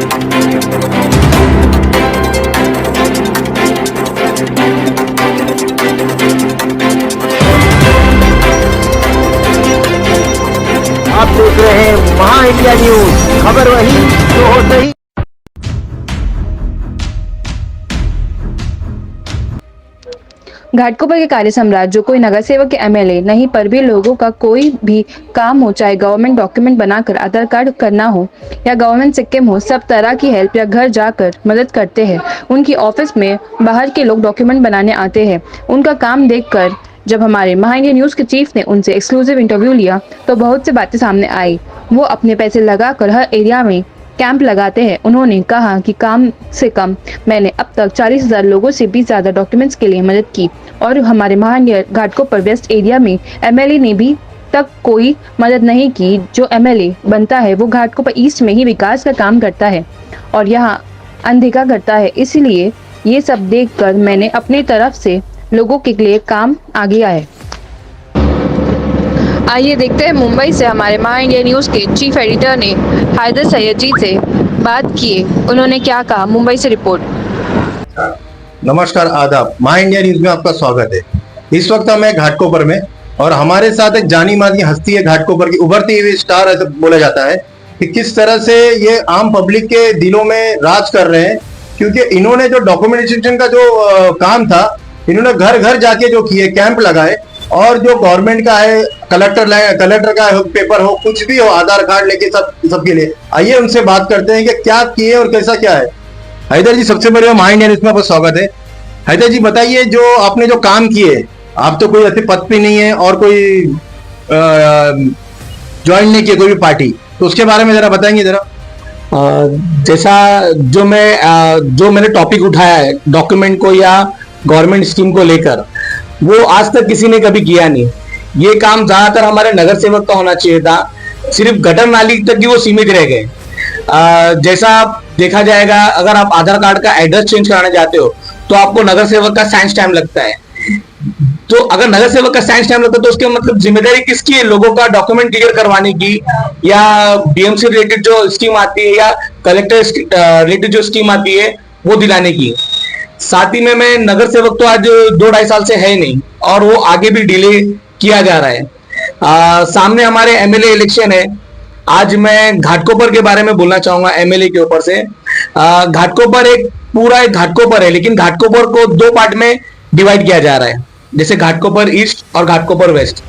आप देख रहे हैं महा इंडिया न्यूज, खबर वही जो हो सही। घाटकोपर के कार्य सम्राट जो कोई नगर सेवक के एमएलए नहीं, पर भी लोगों का कोई भी काम हो, चाहे गवर्नमेंट डॉक्यूमेंट बनाकर आधार कार्ड करना हो या गवर्नमेंट सिक्किम हो, सब तरह की हेल्प या घर जाकर मदद करते हैं। उनकी ऑफिस में बाहर के लोग डॉक्यूमेंट बनाने आते हैं। उनका काम देखकर जब हमारे महा इंडिया न्यूज के चीफ ने उनसे एक्सक्लूसिव इंटरव्यू लिया तो बहुत सी बातें सामने आई। वो अपने पैसे लगाकर हर एरिया में कैंप लगाते हैं। उन्होंने कहा कि कम से कम मैंने अब तक 40,000 लोगों से भी ज्यादा डॉक्यूमेंट्स के लिए मदद की और हमारे महा घाटकोपर वेस्ट एरिया में एमएलए ने भी तक कोई मदद नहीं की। जो एमएलए बनता है वो घाटकोपर ईस्ट में ही विकास का काम करता है और यहाँ अनदेखा करता है। इसलिए ये सब देखकर मैंने अपनी तरफ से लोगों के लिए काम आगे आए। आइए देखते हैं मुंबई से हमारे महा इंडिया न्यूज के चीफ एडिटर ने हैदर सैयद जी से बात किए। उन्होंने क्या कहा, मुंबई से रिपोर्ट। नमस्कार, आदाब। महा इंडिया न्यूज में आपका स्वागत है। इस वक्त हम घाटकोपर में और हमारे साथ एक जानी मानी हस्ती है, घाटकोपर की उभरती हुई स्टार ऐसा बोला जाता है कि किस तरह से ये आम पब्लिक के दिलों में राज कर रहे हैं, क्योंकि इन्होंने जो डॉक्यूमेंटेशन का जो काम था, इन्होंने घर घर जाके जो किए, कैंप लगाए और जो गवर्नमेंट का है, कलेक्टर का पेपर हो, कुछ भी हो, आधार कार्ड लेके सबके लिए। आइए उनसे बात करते हैं कि क्या किए और कैसा क्या है। हैदर जी, सबसे पहले महा इंडिया न्यूज़ में आपका स्वागत है। हैदर जी, बताइए जो आपने जो काम किए, आप तो कोई ऐसे पद पे नहीं है और कोई ज्वाइन नहीं किया कोई भी पार्टी, तो उसके बारे में जरा बताएंगे जरा। जैसा जो मैंने टॉपिक उठाया है डॉक्यूमेंट को या गवर्नमेंट स्कीम को लेकर, वो आज तक किसी ने कभी किया नहीं। ये काम ज्यादातर हमारे नगर सेवक का होना चाहिए था, सिर्फ गटर नाली तक ही वो सीमित रह गए। जैसा देखा जाएगा, अगर आप आधार कार्ड का एड्रेस चेंज कराने जाते हो तो आपको नगर सेवक का साइन स्टैम्प लगता है। तो अगर नगर सेवक का साइन स्टैम्प लगता है तो उसके मतलब जिम्मेदारी किसकी है? लोगों का डॉक्यूमेंट क्लियर करवाने की, या बीएमसी रिलेटेड जो स्कीम आती है या कलेक्टर रिलेटेड जो स्कीम आती है वो दिलाने की। साथ ही में मैं नगर सेवक तो आज 2-2.5 साल से है नहीं और वो आगे भी डिले किया जा रहा है। सामने हमारे एमएलए इलेक्शन है। आज मैं घाटकोपर के बारे में बोलना चाहूंगा एमएलए के ऊपर से। घाटकोपर पूरा एक घाटकोपर है, लेकिन घाटकोपर को 2 पार्ट में डिवाइड किया जा रहा है, जैसे घाटकोपर ईस्ट और घाटकोपर वेस्ट।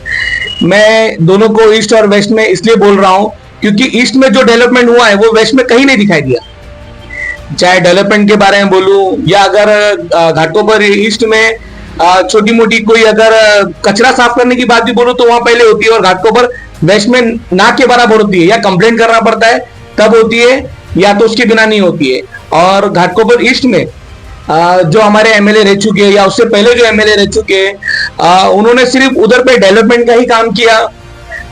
मैं दोनों को ईस्ट और वेस्ट में इसलिए बोल रहा हूं क्योंकि ईस्ट में जो डेवलपमेंट हुआ है वो वेस्ट में कहीं नहीं दिखाई दिया। चाहे डेवलपमेंट के बारे में बोलूं या अगर घाटकोपर ईस्ट में छोटी मोटी कोई अगर कचरा साफ करने की बात भी बोलूं तो वहां पहले होती है, और घाटकोपर वेस्ट में ना के बराबर होती है। या कंप्लेंट करना पड़ता है तब होती है, या तो उसके बिना नहीं होती है। और घाटकोपर ईस्ट में जो हमारे एमएलए रह चुके हैं या उससे पहले जो एमएलए रह चुके हैं, उन्होंने सिर्फ उधर पे डेवलपमेंट का ही काम किया,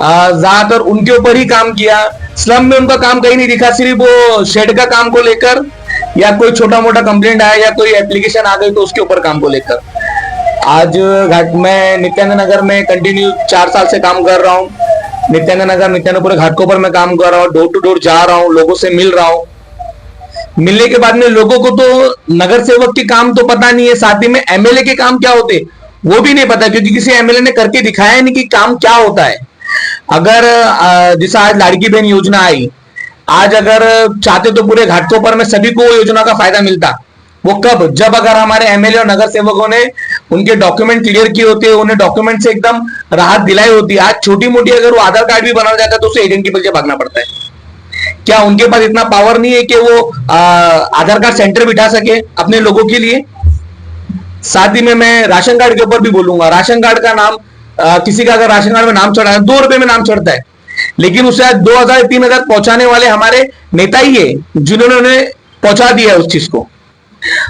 ज्यादातर उनके ऊपर ही काम किया। स्लम में उनका काम कहीं नहीं दिखा, सिर्फ वो शेड का काम को लेकर या कोई छोटा मोटा कंप्लेंट आया या कोई एप्लीकेशन आ गई तो उसके ऊपर काम को लेकर। आज मैं नित्यानंद नगर में कंटिन्यू 4 साल से काम कर रहा हूँ। नित्यानंद नगर, नित्यानंदपुर, घाटकोपर में काम कर रहा हूँ, डोर टू डोर जा रहा हूँ, लोगों से मिल रहा हूँ। मिलने के बाद में लोगों को तो नगर सेवक के काम तो पता नहीं है, साथ ही में एमएलए के काम क्या होते वो भी नहीं पता, क्योंकि किसी एमएलए ने करके दिखाया नहीं कि काम क्या होता है। अगर जैसा आज लाड़की बहन योजना आई, आज अगर चाहते तो पूरे घाटकोपर में सभी को योजना का फायदा मिलता। वो कब? जब अगर हमारे एमएलए और नगर सेवकों ने उनके डॉक्यूमेंट क्लियर किए होते, उन्हें डॉक्यूमेंट से एकदम राहत दिलाई होती। आज छोटी मोटी अगर वो आधार कार्ड भी बनाना चाहता है तो उसे एजेंट के पीछे भागना पड़ता है। क्या उनके पास इतना पावर नहीं है कि वो आधार कार्ड सेंटर बिठा सके अपने लोगों के लिए? साथ ही में मैं राशन कार्ड के ऊपर भी बोलूंगा। राशन कार्ड का नाम किसी का अगर राशन कार्ड में नाम चढ़ा है, 2 रुपए में नाम चढ़ता है, लेकिन उसे आज 2,000-3,000 पहुंचाने वाले हमारे नेता ही है जिन्होंने उन्हें पहुंचा दिया है उस चीज को।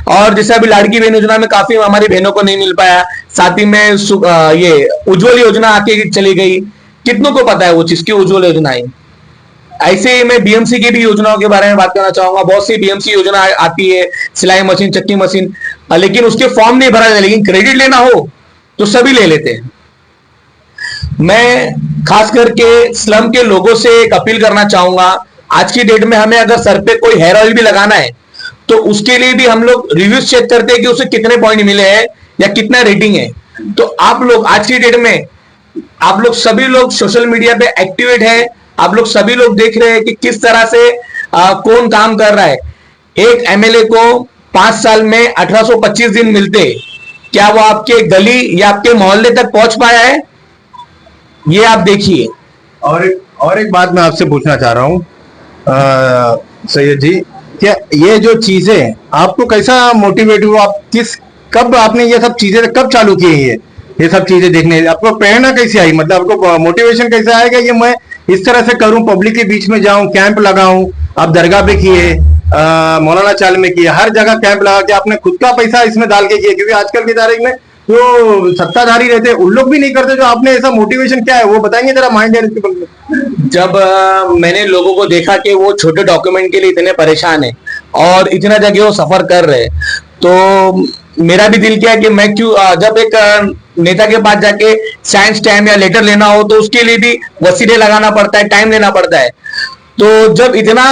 और जैसे अभी लाड़की बहन योजना में काफी हमारी बहनों को नहीं मिल पाया, साथ ही में ये उज्ज्वल योजना आके चली गई। कितनों को पता है वो चीज की उज्ज्वल योजना आई? ऐसे ही मैं बीएमसी की भी योजनाओं के बारे में बात करना चाहूंगा। बहुत सी बीएमसी योजना आती है, सिलाई मशीन, चक्की मशीन, लेकिन उसके फॉर्म नहीं भरा जाता, लेकिन क्रेडिट लेना हो तो सभी ले लेते हैं। मैं खास करके स्लम के लोगों से एक अपील करना चाहूंगा, आज की डेट में हमें अगर सर पे कोई हेयर ऑयल भी लगाना है तो उसके लिए भी हम लोग रिव्यूज चेक करते हैं कि उसे कितने पॉइंट मिले हैं या कितना रेटिंग है। तो आप लोग आज की डेट में आप लोग सभी लोग सोशल मीडिया पे एक्टिवेट हैं, आप लोग सभी लोग देख रहे हैं कि किस तरह से कौन काम कर रहा है। एक एमएलए को 5 साल में 1825 दिन मिलते, क्या वो आपके गली या आपके मोहल्ले तक पहुंच पाया है? ये आप देखिए। और एक बात मैं आपसे पूछना चाह रहा हूँ सैयद जी, क्या ये जो चीजें आपको कैसा मोटिवेट हुआ, आप कब आपने ये सब चीजें कब चालू की है? ये सब चीजें देखने आपको प्रेरणा कैसे आई, मतलब आपको मोटिवेशन कैसे आएगा ये मैं इस तरह से करूं, पब्लिक के बीच में जाऊं, कैंप लगाऊं? आप दरगाह पे किए, मौलाना चाल में किए, हर जगह कैंप लगा के आपने खुद का पैसा इसमें डाल के किया, क्योंकि आजकल की तारीख में जो सत्ताधारी रहते हैं उन लोग भी नहीं करते। जो आपने ऐसा मोटिवेशन क्या है वो बताएंगे जरा माइंड में। जब मैंने लोगों को देखा कि वो छोटे डॉक्यूमेंट के लिए इतने परेशान है और इतना जगह वो सफर कर रहे हैं, तो मेरा भी दिल किया कि मैं क्यों, जब एक नेता के पास जाके साइन स्टैम्प या लेटर लेना हो तो उसके लिए भी वसीले लगाना पड़ता है, टाइम लेना पड़ता है। तो जब इतना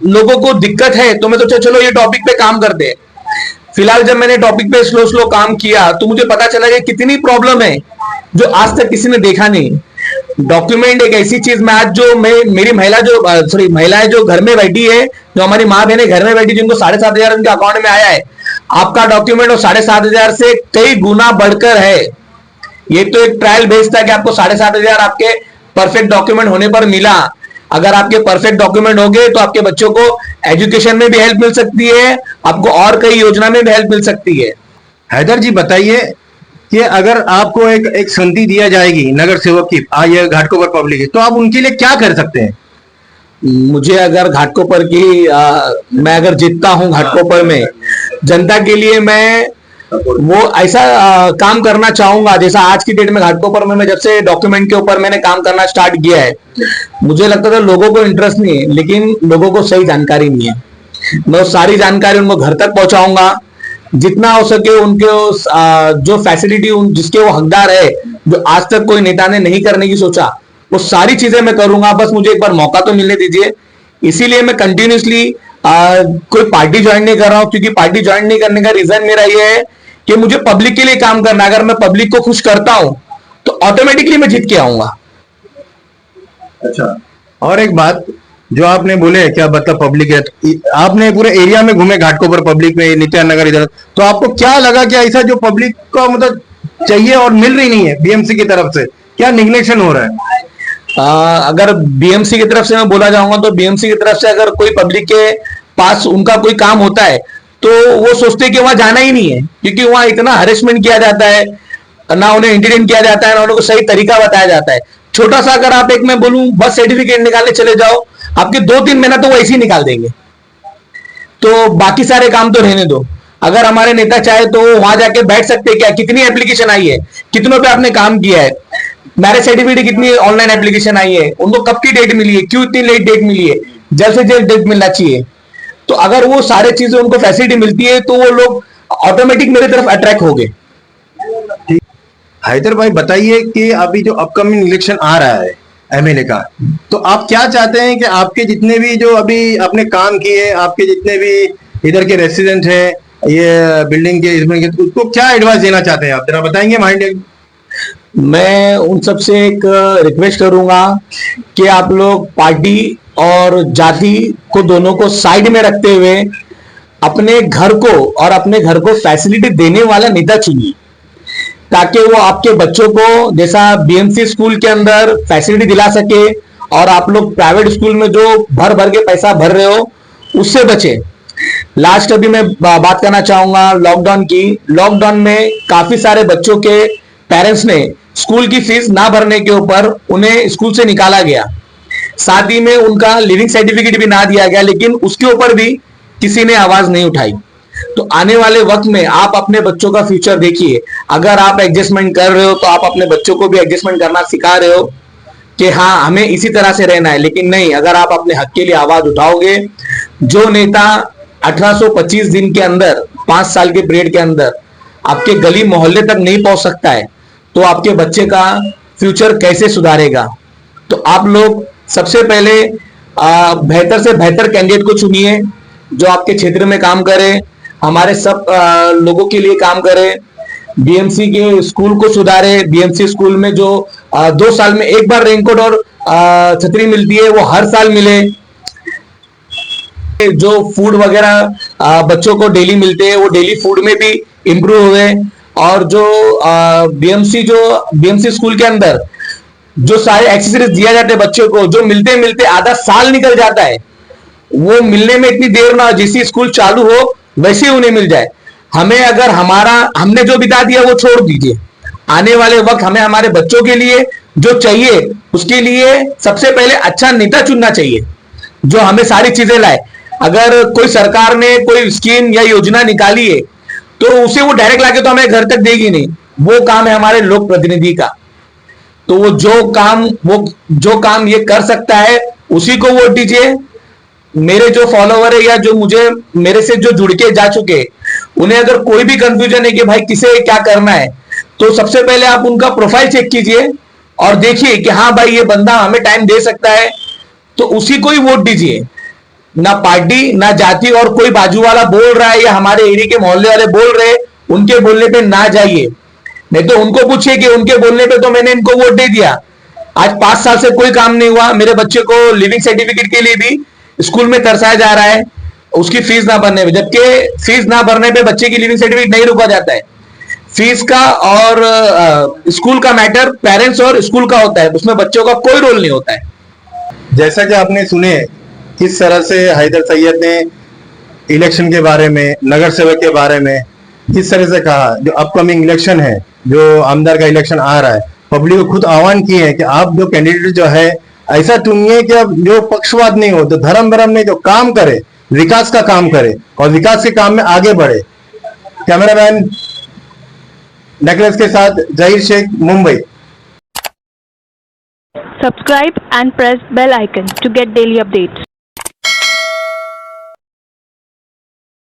लोगों को दिक्कत है तो मैं सोचा चलो ये टॉपिक पे काम करते हैं। फिलहाल जब मैंने टॉपिक पे स्लो स्लो काम किया तो मुझे पता चला कि कितनी प्रॉब्लम है जो आज तक किसी ने देखा नहीं। डॉक्यूमेंट एक ऐसी चीज में आज जो मेरी महिलाएं जो घर में बैठी है, जो हमारी माँ बहनें घर में बैठी, जिनको 7,500 उनके अकाउंट में आया है, आपका डॉक्यूमेंट वो 7,500 से कई गुना बढ़कर है। ये तो एक ट्रायल बेस था कि आपको 7,500 आपके परफेक्ट डॉक्यूमेंट होने पर मिला। अगर आपके परफेक्ट डॉक्यूमेंट हो गए तो आपके बच्चों को एजुकेशन में भी हेल्प मिल सकती है, आपको और कई योजना में भी हेल्प मिल सकती है। हैदर जी बताइए कि अगर आपको एक संधि दिया जाएगी नगर सेवक की, ये घाटकोपर पब्लिक की, तो आप उनके लिए क्या कर सकते हैं? मुझे अगर घाटकोपर की मैं अगर जीतता हूं घाटकोपर में, जनता के लिए मैं वो ऐसा काम करना चाहूंगा जैसा आज की डेट में घाटकोपर में मैं जब से डॉक्यूमेंट के ऊपर मैंने काम करना स्टार्ट किया है, मुझे लगता था लोगों को इंटरेस्ट नहीं है, लेकिन लोगों को सही जानकारी नहीं है। मैं वो सारी जानकारी उनको घर तक पहुंचाऊंगा, जितना हो सके उनके जो फैसिलिटी जिसके वो हकदार है, जो आज तक कोई नेता ने नहीं करने की सोचा, वो सारी चीजें मैं करूंगा। बस मुझे एक बार मौका तो मिलने दीजिए। इसीलिए मैं कंटिन्यूसली कोई पार्टी ज्वाइन नहीं कर रहा हूं, क्योंकि पार्टी ज्वाइन नहीं करने का रीजन मेरा ये है कि मुझे पब्लिक के लिए काम करना। अगर मैं पब्लिक को खुश करता हूं तो ऑटोमेटिकली मैं जीत के आऊंगा। अच्छा, और एक बात जो आपने बोले, क्या मतलब पब्लिक है, आपने पूरे एरिया में घूमे घाटकोपर पब्लिक में, नित्यानंद नगर इधर, तो आपको क्या लगा कि ऐसा जो पब्लिक को मतलब चाहिए और मिल रही नहीं है बीएमसी की तरफ से, क्या निग्लेक्शन हो रहा है? अगर बीएमसी की तरफ से मैं बोला जाऊंगा तो बीएमसी की तरफ से अगर कोई पब्लिक के पास उनका कोई काम होता है तो वो सोचते कि वहां जाना ही नहीं है, क्योंकि वहां इतना हरेसमेंट किया जाता है, ना उन्हें इंटरटेन किया जाता है, ना उनको सही तरीका बताया जाता है। छोटा सा अगर आप एक मैं बोलूं बस सर्टिफिकेट निकालने चले जाओ, आपके 2-3 महीना तो वो ऐसे ही निकाल देंगे। तो बाकी सारे काम तो रहने दो। अगर हमारे नेता चाहे तो वहां जाके बैठ सकते हैं, क्या कितनी एप्लीकेशन आई है, कितनों पे आपने काम किया है, मैरिज सर्टिफिकेट कितनी ऑनलाइन एप्लीकेशन आई है, उनको कब की डेट मिली है, क्यों इतनी लेट डेट मिली है, जल्द से जल्द डेट मिलना चाहिए। तो अगर वो सारे चीजें उनको फैसिलिटी मिलती है तो वो लोग ऑटोमेटिक मेरी तरफ अट्रैक्ट हो गए। हैदर भाई बताइए कि अभी जो अपकमिंग इलेक्शन आ रहा है एमएलए का, तो आप क्या चाहते हैं कि आपके जितने भी जो अभी आपने काम किए, आपके जितने भी इधर के रेसिडेंट हैं, ये बिल्डिंग के इसमें, उसको क्या एडवाइस देना चाहते हैं आप, जरा बताएंगे माइंड? मैं उन सबसे एक रिक्वेस्ट करूंगा कि आप लोग पार्टी और जाति को दोनों को साइड में रखते हुए अपने घर को और अपने घर को फैसिलिटी देने वाला नेता चुनिए, ताकि वो आपके बच्चों को जैसा बीएमसी स्कूल के अंदर फैसिलिटी दिला सके और आप लोग प्राइवेट स्कूल में जो भर भर के पैसा भर रहे हो उससे बचे। लास्ट अभी मैं बात करना चाहूंगा लॉकडाउन की। लॉकडाउन में काफी सारे बच्चों के पेरेंट्स ने स्कूल की फीस ना भरने के ऊपर उन्हें स्कूल से निकाला गया, साथ ही में उनका लिविंग सर्टिफिकेट भी ना दिया गया, लेकिन उसके ऊपर भी किसी ने आवाज नहीं उठाई। तो आने वाले वक्त में आप अपने बच्चों का फ्यूचर देखिए। अगर आप एडजस्टमेंट कर रहे हो तो आप अपने बच्चों को भी एडजस्टमेंट करना सिखा रहे हो कि हाँ हमें इसी तरह से रहना है। लेकिन नहीं, अगर आप अपने हक के लिए आवाज उठाओगे, जो नेता 1825 दिन के अंदर 5 साल के पीरियड के अंदर आपके गली मोहल्ले तक नहीं पहुंच सकता है, तो आपके बच्चे का फ्यूचर कैसे सुधारेगा? तो आप लोग सबसे पहले बेहतर से बेहतर कैंडिडेट को चुनिए जो आपके क्षेत्र में काम करे, हमारे सब लोगों के लिए काम करे, बीएमसी के स्कूल को सुधारे। बीएमसी स्कूल में जो 2 साल में एक बार रेनकोट और छतरी मिलती है वो हर साल मिले। जो फूड वगैरह बच्चों को डेली मिलते हैं वो डेली फूड में भी इम्प्रूव हुए। और जो बीएमसी स्कूल के अंदर जो सारे एक्सेसरीज दिया जाते हैं बच्चों को, जो मिलते मिलते आधा साल निकल जाता है, वो मिलने में इतनी देर ना, जैसे स्कूल चालू हो वैसे ही उन्हें मिल जाए। हमें अगर हमने जो बिता दिया वो छोड़ दीजिए, आने वाले वक्त हमें हमारे बच्चों के लिए जो चाहिए उसके लिए सबसे पहले अच्छा नेता चुनना चाहिए जो हमें सारी चीजें लाए। अगर कोई सरकार ने कोई स्कीम या योजना निकाली है तो उसे वो डायरेक्ट लाके तो हमें घर तक देगी नहीं, वो काम है हमारे लोक प्रतिनिधि का। तो वो जो काम ये कर सकता है उसी को वोट दीजिए। मेरे जो फॉलोवर है या जो मेरे से जो जुड़ के जा चुके, उन्हें अगर कोई भी कंफ्यूजन है कि भाई किसे क्या करना है, तो सबसे पहले आप उनका प्रोफाइल चेक कीजिए और देखिए कि हाँ भाई ये बंदा हमें टाइम दे सकता है, तो उसी को ही वोट दीजिए। ना पार्टी ना जाति, और कोई बाजू वाला बोल रहा है या हमारे एरिया के मोहल्ले वाले बोल रहे उनके बोलने पे ना जाइए, नहीं तो उनको पूछिए कि उनके बोलने पे तो मैंने इनको वोट दे दिया, आज 5 साल से कोई काम नहीं हुआ, मेरे बच्चे को लिविंग सर्टिफिकेट के लिए भी स्कूल में तरसाया जा रहा है उसकी फीस ना भरने पे, जबकि फीस ना भरने पे बच्चे की लिविंग सर्टिफिकेट नहीं रुका जाता है। फीस का और स्कूल का मैटर पेरेंट्स और स्कूल का होता है, उसमें बच्चों का कोई रोल नहीं होता है। जैसा कि आपने सुने किस तरह से हैदर सैयद ने इलेक्शन के बारे में, नगर सेवक के बारे में किस तरह से कहा। जो अपकमिंग इलेक्शन है, जो आमदार का इलेक्शन आ रहा है, पब्लिक को खुद आह्वान किए हैं कि आप जो कैंडिडेट जो है ऐसा चुनिए कि अब जो पक्षपात नहीं हो, तो धर्म भरम नहीं, जो काम करे, विकास का काम करे और विकास के काम में आगे बढ़े। कैमरामैन नेकलेस के साथ Zaheer Sheikh, Mumbai. Subscribe and press bell icon to get daily updates.